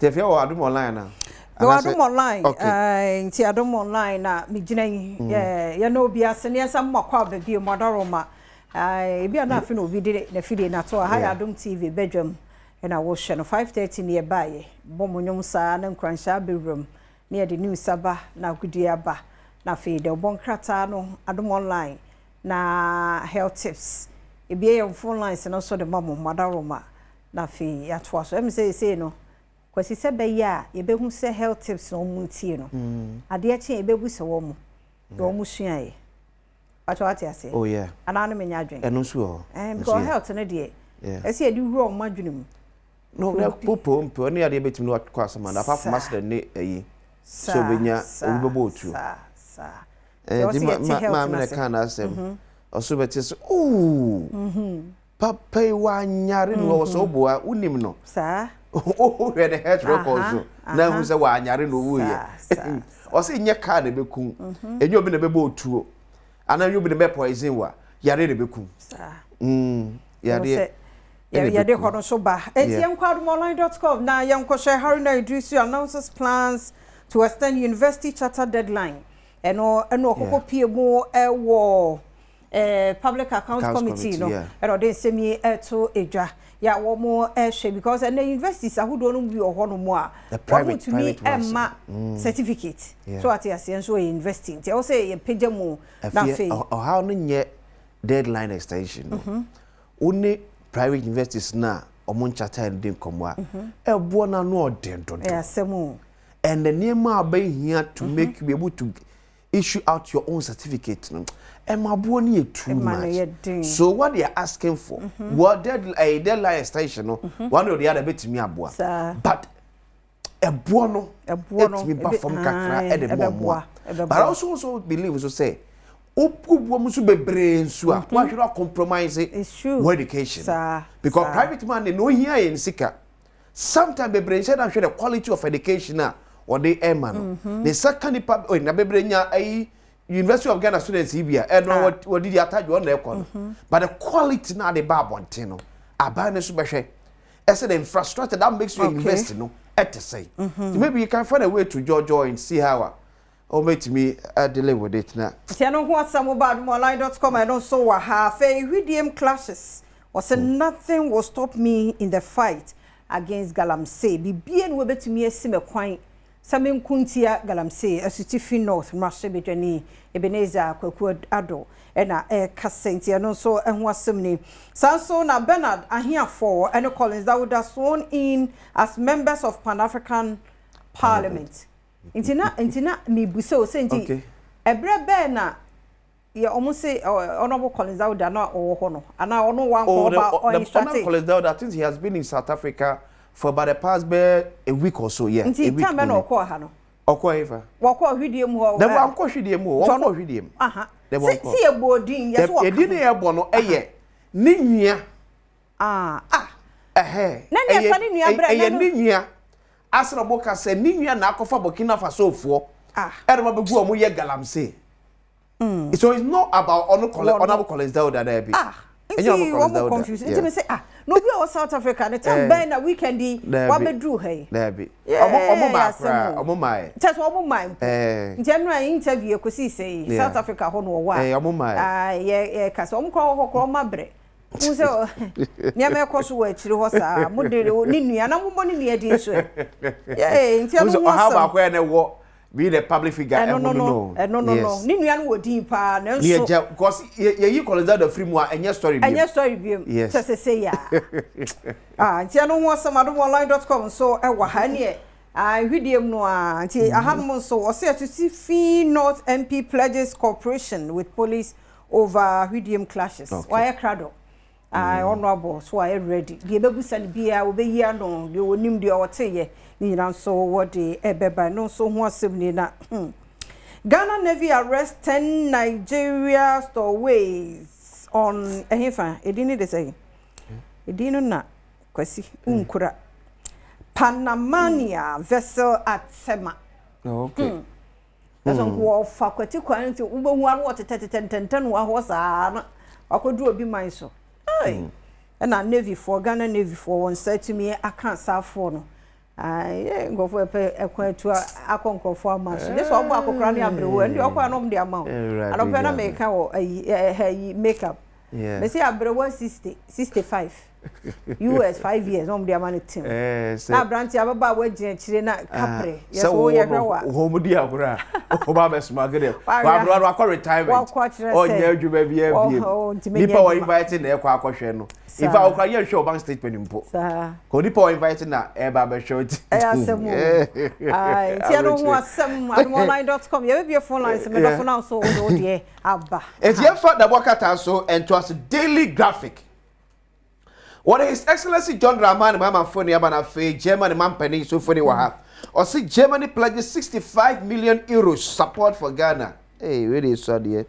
Tefia or Adom online now. No, Adom online. Nti Adom online na me gina ya no bia sene some makwa be bi modaroma. Bia na afi no bi de na fide na to ha Adom TV bedroom na wo hye no 5:30 nearby. Bomonyom sa na nkranhya bewrum. Near the news saba na gudua ba. Na fe de bon krata no Adom online na health tips. Ebia your phone lines no so de mamo modaroma. Na fe ya to so. Em say no. Kwasi se be ya ye be hu se health tips no mu tie no ade a che ye be bu se wo mu do mu sua ye ato ate ase oh yeah ana no menya adwen eno so because health no de ese ye di ru o ma adwene mu no na popo mpo ne ade betimi no kwa sama na apart from master ne ayi so benya obebo otu ma me kan asem oso betis papa wa nyare no so boa unim no sa oh we the health records na hu se wa anyare no wo ye o se nye ka na bekum enyo bi na bebo otuo ana enyo bi na be poison wa yare na bekum yare hono so ba etienkwaadomonline.com na yanko share Haruna Idrisu announces plans to extend university charter deadline eno okokopie mu ewo public accounts committee no eno de semi to edwa ya wo mo because and the universities ahodo no bi ohono mo a want to me emma certificate so at ase so investing they also say page mu na fe how no nye deadline extension only private universities na omo charter and dem komo a ebo na no odendo asemu and the name abai here to make you be able to issue out your own certificate no emabuo ni too much so what they are asking for what deadline extension no one or the other betimi aboa but ebo no me ba from kakra e de bomo but I also believe so say opubuo mu so bebre nsu a what should not compromise education because private man no here in sika sometimes bebre say that the quality of education or the man the second na bebre nya ai University of Ghana students ibia what did you attach on the but the quality na the babontin no abane so behwe ese the infrastructure that makes you invest no at say maybe you can find a way to join and see how or make me delay with it now tiano ho asamo ba online.com and also wa ha fe hwidiem clashes was nothing will stop me in the fight against Galamsey bibie no betumi asime kwan Samin Kuntia Galamsey, Asutifi North, Mashebejani, Ebenezer, Kwaku Ado, Ena Casentia, no so and was Simni. Sanso na Bernard are here for and Collins that would have sworn in as members of Pan African Parliament. Intina, me buso, senti. Ebre Bena, you almost say Honorable Collins that would not or Hono. And I don't know one Honorable Collins that I think he has been in South Africa for about the past a week or so, yeah. Nti time no okwa ha no. Okwa ever. Wakwa hwidiem ho. Dem wakwa hwidiem ho. Wakwa hwidiem. Aha. Si ebodin, yes wakwa. Edin ebo no eye. Ni nwia. Na ne fa ni nwia bra na. Ni nwia. Asra boka se ni nwia na akofa Burkina Faso fo. Ere ma begu omo ye Galamsey. So it's not about Honorable Collins Dauda there be. I'm confused. It's me say no be all South Africa. The time by na weekend wa bedru hey. There be. Omo mai. Just omo mai. General interview ko si say South Africa ho no wa. Omo mai. Yeah kasa omo ko mabre. Unse nya me ko so wa chiri ho sa mo de ni nua na mo bo ni nua di so. Yeah, ntia no mo. How about kwa na wo be the public figure no. Ni nua no wodi pa na nso. Yeah, because ye Collins the free mu anya story bi. Anya story bi. Just say ya. Ntia no ho asamadomonline.com so e wa ha ne hwidiem no nti ahanum so o say to see Fee North MP pledges cooperation with police over hwidiem clashes. Why crado? Honorable so I ready. The bebusa ni bia obeyi ano de onim de o teye ni na so what the ebeba no so ho asem ni na Ghana Navy arrest 10 Nigeria stowaways on ehefa edini de say edino na kwasi unkura Panamania vessel at Sema. Okay. That's on go fa kwati kwan nti ubehu anu otetetetenten wa ho saa na akodu obi man so. Hey. Na Navy for Ghana Navy for one side to me aka safo no. go for a quite to a conquer for much. This all back of Cranny Abrew, and you are one of the amount. I don't want to make a makeup. Yeah. They say Abrew 65. US 5 years on the money team. Now, Branch Ababa Wedge, China Capri. So, home dear, Obama Smuggler. I call retirement. Oh, yeah, you may be able to make people inviting their question. If I will hear show bank statement in Pope. Codipo inviting that Abba showed. I don't want some online.com. You have your phone lines, and phone also, dear Abba. It's your fault that Wakata so and to us daily graphic. What His Excellency John Dramani Mama Foni Abana Fe Germany Mampeni so Foni Waha. Or see Germany pledges 65 million euros support for Ghana. Hey, really sorry.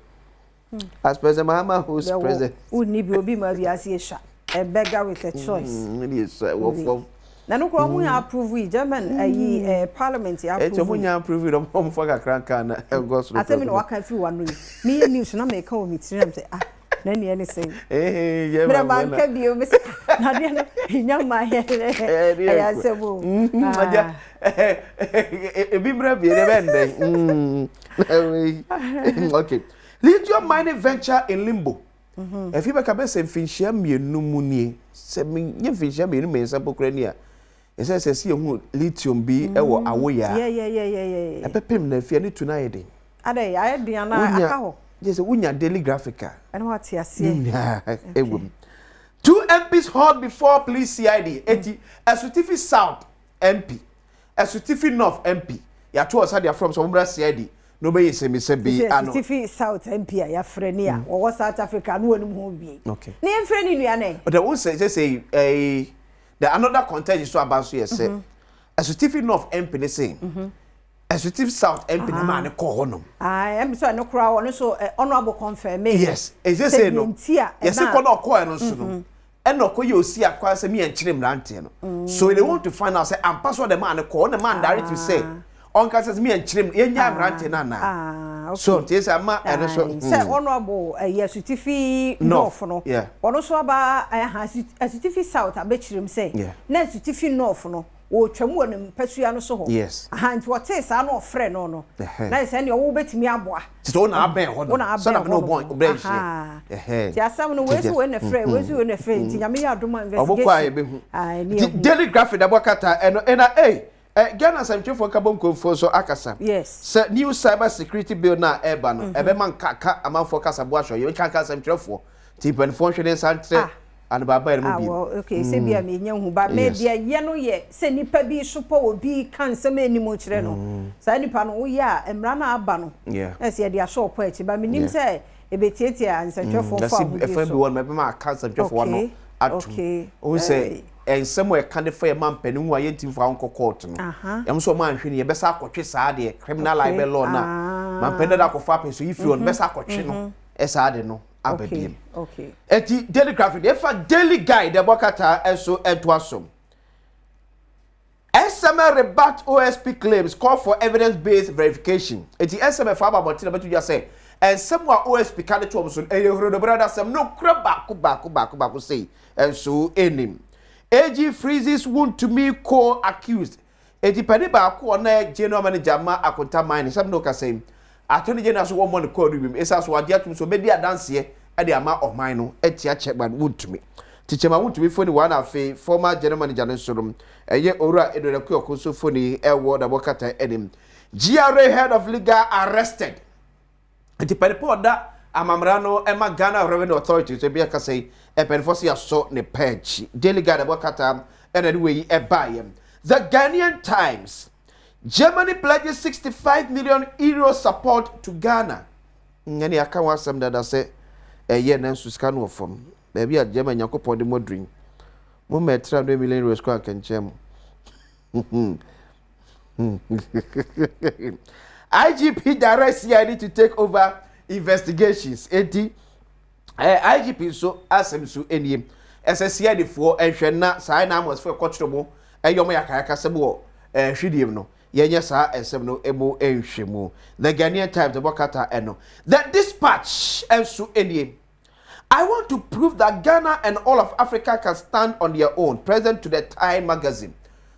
As President Mahama who's president. Who need to be my a beggar with a choice. Really is na no kwa mu approve we German parliament ya approve. Mu approve it on for Kranka na August. Asemi no waka fi wanu. Me news na make o mitrim say nani anything yeah me man ka bio me na dia no nyam ma he ya sebo aja bi bra bi de bende okay lithium mining venture in limbo if you be ka be se finhia mienu mu nie se me finhia mienu me nsa pokra ni a ese se se hu lithium bi e wo awoya yeah epepem na afia ni tonight den adai ayedian na aka ho. Yes, unya daily graphica. And what you see? Two MPs hauled before police CID. A certificate South MP, a certificate North MP. Ya two aside from some CID. Nobody say me say be. A certificate South MP. Ya friend or South Africa no one be. Okay. Name friend in your name. But the one say the another content is so about so say a certificate North MP the same. A certificate South MP na man call honum. I am so no crowd on so honorable confirmation. Yes, is just say no. Yes, e no call no so no. And no call you see akwa say me and chire mrante no. So they want to find out say am pass what the man call the man direct to say. On can say me and chire enya mrante na na. Okay. So this ama and so say honorable a certificate North no. Yeah. Ono so aba a certificate South abechirem say. Na certificate North no. O twam wonum pasua no so ho. Yes. Ahant what say sa no frɛ no no. Na say ne wo betimi aboa. So na aben ho no. So na no bon branch. Ti asam no we so we na frɛ, we so we na frɛ. Ti nyame ya adoma investigation. Daily graphic da bokata eno na Ghana Samchefo Kabom Konfo so akasa. Yes. So new cyber security bill na eba no. Ebe man kaka amanfo kasa bo ahwo. Ye kaka Samchefo. Ti penfo santre. And Baba well, okay, say be a young ba maybe a yano ye, say nipa bi supo will be cancer many much reno. Sani pano, ya, and rana abano. Yeah, as ye dear short poetry, but meaning say a bit and such a for everyone, maybe my cancer just one. Okay, who say, and somewhere can't for a man penny who are yet for Uncle Corton. I'm so man, she best aquatis are criminal libel law now. Man pended up of fapping, so if you on best aquachino, as I don't know. Okay. Eti daily graphic. If a daily guide the Bokata eso etwasom. SMA rebut OSP claims call for evidence-based verification. Eti SMA for about but you just say. And somewhere OSP can't to so the brother some no crab back say. And so enim. AG freezes wound to me co-accused. Eti pedi ba ko na general manager ma akonta mine. Some no ka say. Attorney General so one call him. Esa so adia tum so be dia dance here e dey ama of mine no etia check man would to me. Teacher ma would to me for the one afi former general manager no sorum. Eye ora edoreku okoso foni e wo da bokata enim. GRA head of legal arrested. Enti peripo da amamra no e ma Ghana Revenue Authority so be aka say e perifo se aso ne page. Daily guide bokata anyway e buy. The Ghanaian Times. Germany pledges 65 million euro support to Ghana. Ngani aka wasam da say ye na suska no from. Baby at Germany yakopon de modrin. Mo metra 2 million euros kwa kenchem. IGP directs CID to take over investigations. IGP so asem so eniem. SCID for enhwena sai na amos for kotromo. Eyomo yakaka sebo hwidiem no. Yenya sa esem no ebo enhwemu. The Ghanaian Times the Bokata eno. The Dispatch enso eniem. I want to prove that Ghana and all of Africa can stand on their own. Present to the Time magazine.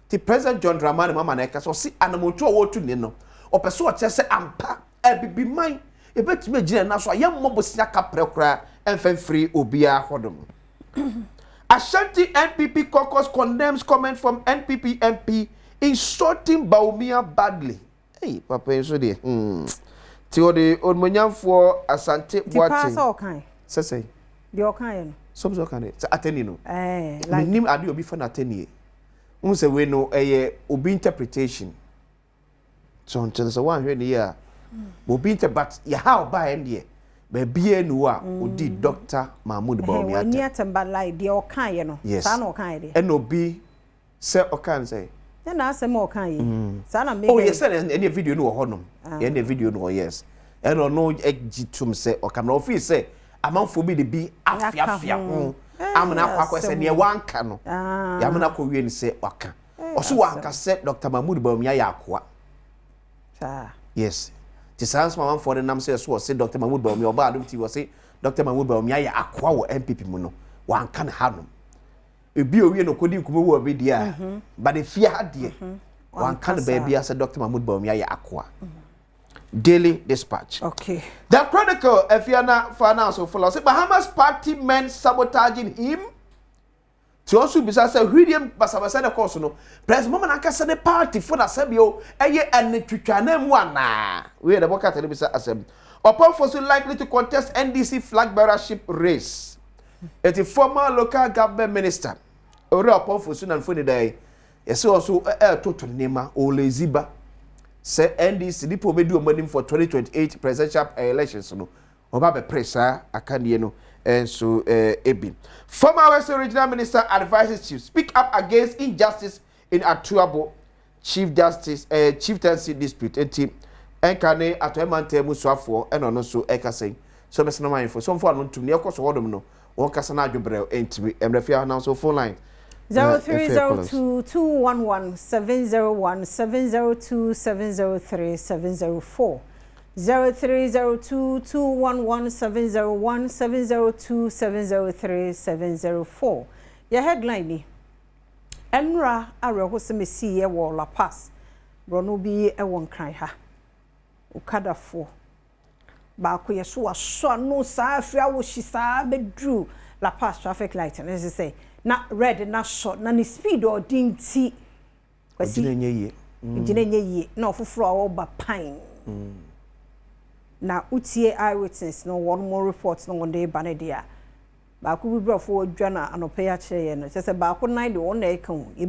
the President John Dramani Mama Neka so si anamotu wo tu ne no opeso o chese ampa ebibi man ebetime gina na so ayam mobosia kaprekra emfa free obia hodom. Ashanti NPP caucus condemns comment from NPP MP insulting Baumia badly. Hey, Papa so dey. Ti o de onmonyamfo Asante Boatin. Ti pass all kind. Say. The all kind. Some so kind. Ateni no. Like nim ade obi fa na ateni. Unse we no obi interpretation. So until so one hwe ne ya. Obi but ya how ba end Baby no a odi Dr. Mahmoud Bawumia. When you tamba like the all kind yes. Sa no kind. And obi say okan say. Then I say more kind. Sa na me. Oh yes, any video no honom. Any video no yes. And no egitum say okan no fit say amanfo bi de bi afia ho. Amna kwakwa say ne wanka no. Ya amna ko wie ni say okan. Oso wanka say Dr. Mahmoud Bawumia ya akoa. Yes. The science man for the name say so say Dr. Mahmoud Bawumia oba Adom TV say Dr. Mahmoud Bawumia ya akoa wo MPP mu no. Wanka na hanom. Ebi owie no kodi nkume wo obi dia. But the fear had wanka na baby as Dr. Mahmoud Bawumia ya akoa. Daily Dispatch. Okay. The Chronicle, Efiana Finance of Philosophy, Bahamas party men sabotaging him. To also be said, William Basabasana Cosono, Press Mama Ankasa the party for the Sabio, and the Tuchanem one. We had a book at the Assembly. Upon Fossil likely to contest NDC flag bearership race. It's a former local government minister. Or upon Fosun and Funny Day. Yes, also a total name, Ole Ziba. Say NDC Lipo be do money for 2028 presidential elections no oba be pressure akanie no so ebi former West Regional Minister advises chief speak up against injustice in Atuabo chieftaincy dispute enti enkane atoemante musuafo eno no so ekaseng so be sena man for some for no tum ne ekoso hodom no won kasa na adwobrel enti emrefia na so phone line 03022117017027037004 03022117017027037004 your headline ni enra areho se mesi ye wo La Paz brono bi e won kran ha ukadafo ba ko yeso aso no sa afia wo hisa bedru La Paz traffic light and as say na red na short na ni speed or dinti kwasi ginenye ye na ofufuro awo ba pine na utie eyewitness no one more reports no one day banedia ba ku bi brofo odwa na anope ya kire ye no se ba ku nine de won na ekan ye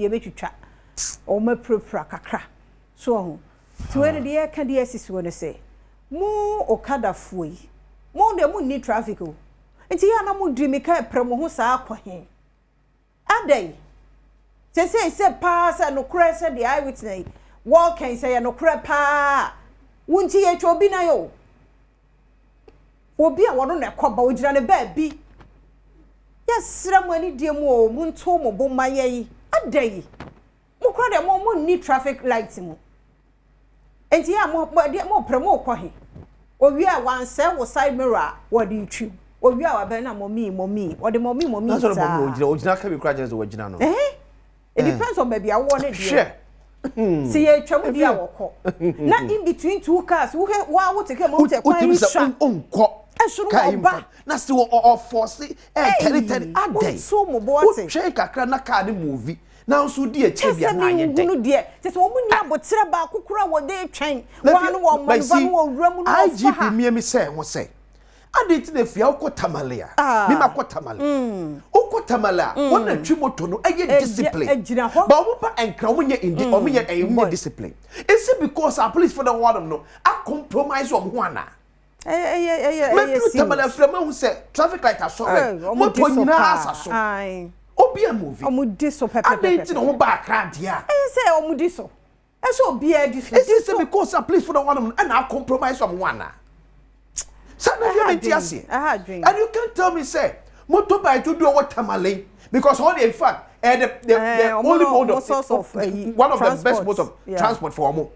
twitwa o ma prepra kakra so ho to where de ekan de asisi won say mu okada foi mu de mu ni traffic o enti ya na mu dream ka premo ho sa akwahe adai say pass no kra say the eyewitness what can say no kra pa wunti ye chobi na yo obi a wono na koba ogira ne ba bi yesra mu ani die mu o mu nto mo bo maye adai mu kra de mo ni traffic lights mu enti ya mo premo kwahe owi a wanse wo side mirror wo di twi owi a wa be na momi wo de momi na so ogina ka bi kra je zo ogina no it depends on baby awo ne die see ye twam dia woko na in between two cars wo take mo take kwan sha onko ka ba na se wo force territory adai so mo bo ate twe kakra na car ne movie na nso di e chebia na anye de no die se wo mu ni abotire ba kokura wo de twen wa no wo manva no wo wura mu no fa IGP mi se ho se aditi na fia ukotamale mi makotamale ukotamale wona twi moto no eye discipline ba wo pa enkra wo nye indi o me nye discipline is it because our police for the word no a compromise wo ho ana tamale from who say traffic light asore moto nyina asaso obi a movie omudi so pepe aditi no ho ba akra dia say omudi so so obi a dis is it because our police for the word no and a compromise wo ho ana. And you can't tell me, say, motorbike to do what tamale because all in fact, the only mode of one of the best modes of transport for more.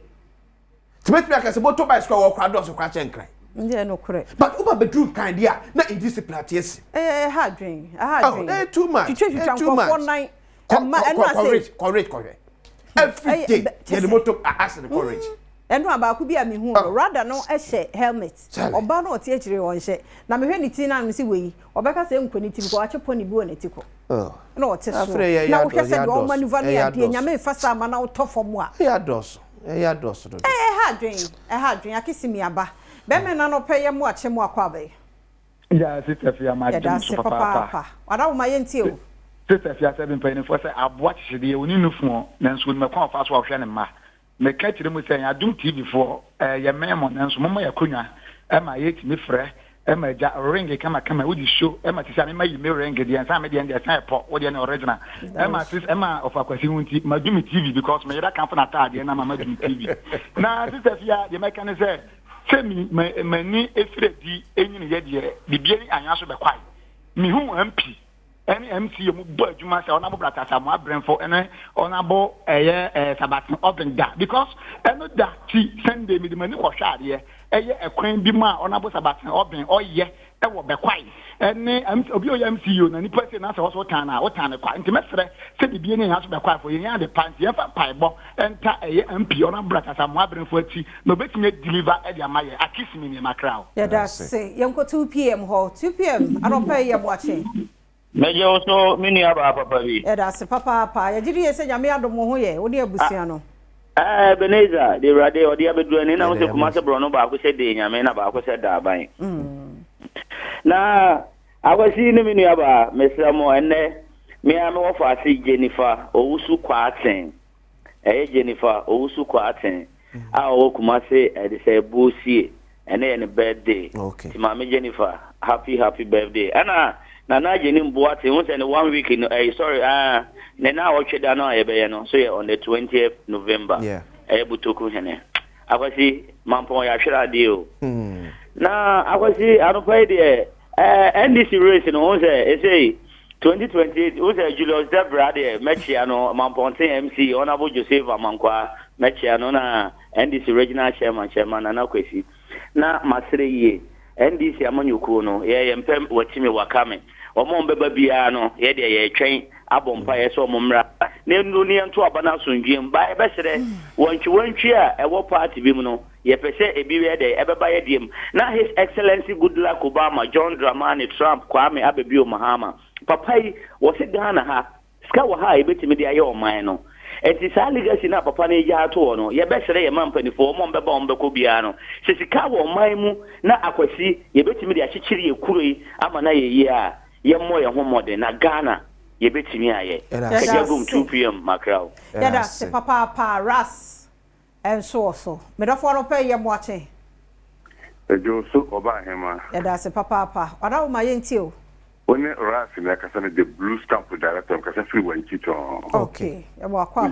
To make me like a motorbike square or crowd or crash and cry. Yeah, no correct. But over the true kind, yeah, not in discipline, yes. Hard drink. Too much. Too much. Correct. every day ye the motor accident courage eno abaku bi a me hu rather no ehye helmet oba no otie kire won hye na me hwe ni ti na me si weyi obeka se nkoni ti ko achepo ni bi won etiko na ote so na wo hwe se de o maneuver na de nyame fasa ma na otofo a ya dos do ha dwen akisi mi aba be me na no peye mu ache mu akwa be ya sitafia ma dum so papa wada wo ma yenti o sitafia se be mpani fo se aboa chide ye oni nufu na nso me kwa fa so ahwe ne ma me ka chire mu se ya Adom TV fo ye memo na nso mo ya konwa e ma ye ti mi frɛ e ma ja ring kama wo di show e ma ti sa me ma yi me ring de ansa me de ansa po wo de na original e ma sis e ma of akwasi hunti ma Adom TV because me yira kan fa na taade na ma Adom TV na sitafia ye me kan se semi mani efredi enyini ye de bibie ni anyaso be kwai mi hu MP any MC mu bo adwuma se ona bo brata mo abrenfo ene ona bo sabatin open da because eno da ti Sunday mi de mani ko hwade eye ekwan bi ma ona bo sabatin open oye e wo be kwai ene obi o MCU na ni person na se ho tan na o tan kwa nti mesre se bibie ni anyaso be kwai fo yen ade pant yen fa paibo enta MP ona brata mo abrenfo ati no betime deliver e dia maye akisimi ni makrao yeah that's say yenko 2 p.m. ho 2 p.m. I don't pay you watching Meje oso mini aba papa bi. That's papa ya jiri ye se nyame Adom ho ye wo de abusua no. Beneza de rade odi abedu ni na wo se kuma se bro no ba ko se de nyame na ba ko se da ban. Na awasi ni mini aba mesra mo enne me am wo fa si Jennifer owusu kwaten. Jennifer owusu kwaten. A wo kuma se de se busie ene ne birthday. Ti mama Jennifer happy birthday. Ana na Jenny Mboate won say 1 week in sorry na na watch da no e be no so on the 20th November butoku hene akwasi mampon ya hwera de o na akwasi anopai de NDC race no won say 2028 won say Julius Debra de mechia no mampon MC honorable Joseph Amankwa mechia no na NDC regional chairman na kwesi na masere ye NDC amanyuko no ye mpem watimi wakame omo mbeba bia no ye de ye twen abompa ye so omra na enu ni ento abana sundwem ba e be sere wantwi a ewo party bi mu no ye pese ebi we de ebeba ye diem na His Excellency Goodluck Obama John Dramani Trump Kwame Abebio Mahama papai wo se Ghana ha ska wo ha ebetimi de aye oman no enti sa legacy na papa na eja ato no ye be sere ye mampanifo omo mbeba ombeko bia no se sika wo oman mu na akwasi ye betimi de achichiri ye kuroi ama na ye yi a ye mo ye ho modern na Ghana ye betimi aye kajagum 2 p.m. makrao yada se papa ras so me do for pay ye moache ejo so oba hema yada se papa ora o ma yenti o one ras na kasa na the blue stamp director kasa free one kito okay e mo akwa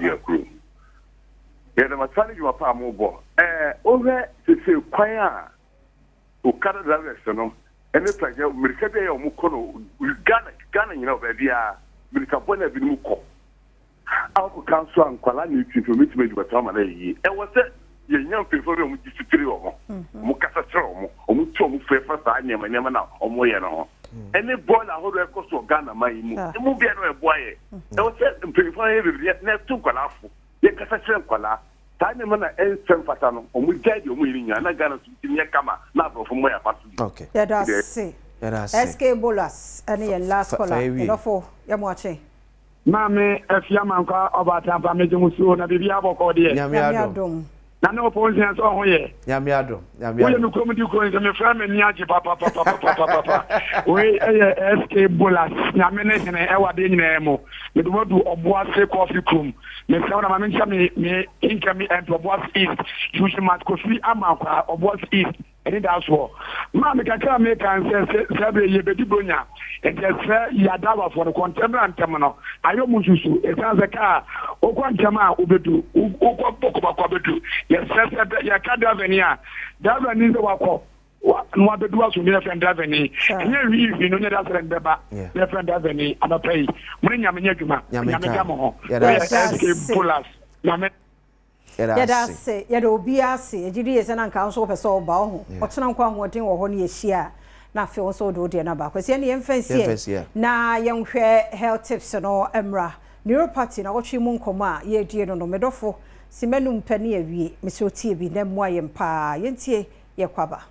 yada matani you pa mo bo over se kwan a o kada director no ene plaje mirika be ya mu kono Ghana nyina obia mirika bona bi mu ko ako kanso ankwala ni twifo mitime di batama na yi e wo se ye nyam fefori mu disitiri o mu kasa sere o mu to mu fefa sa nyama na o mu ye no ene bola ho do ekoso Ghana mai mu mu bia no e boaye e wo se mpefo ye bi na tu kwala afo ye kasa sere kwala tani mana ensem fatano o mu jadi o mu yinya na Ghana tu nye kama na afo mo ya pasu okay yeah that's it SK Bolas and your last caller enofo ya moache mame afia manka obata pa meje musu na bibia aboko de nyame Adom na no ponzi so ho ye nyame Adom we no komedi ko me fra me niaje papa we SK Bolas nyame ne hene e wade nyina emo me do modu oboase coffee room me fra na mame ncha me inka me and oboase east you should mat ko free amakwa oboase east any that's what mama kaka me kan se ye bedi bronya e je ya dawa for the contemporary no ayo mususu e san se ka o kwantama obedu o kwapoko bedu ye se ya ka davenia daveni so wakọ no abedu aso me friend daveni enye wi no nya da friend beba me friend daveni anapay mun nya me nya dwuma nya me ga mo ho SK Pulas na me yada se yada obia se ejiri yese na nka nso pese oba ho otena nkwa hoden wo ho ne yehia na fe so do de na ba kwese ne yemfansie na yenhwe health tips no emra neuropathy na wotwe mu nkoma ye die no medofo simenu mpani awie meso tie bi na moa ye mpa yentie ye kwaba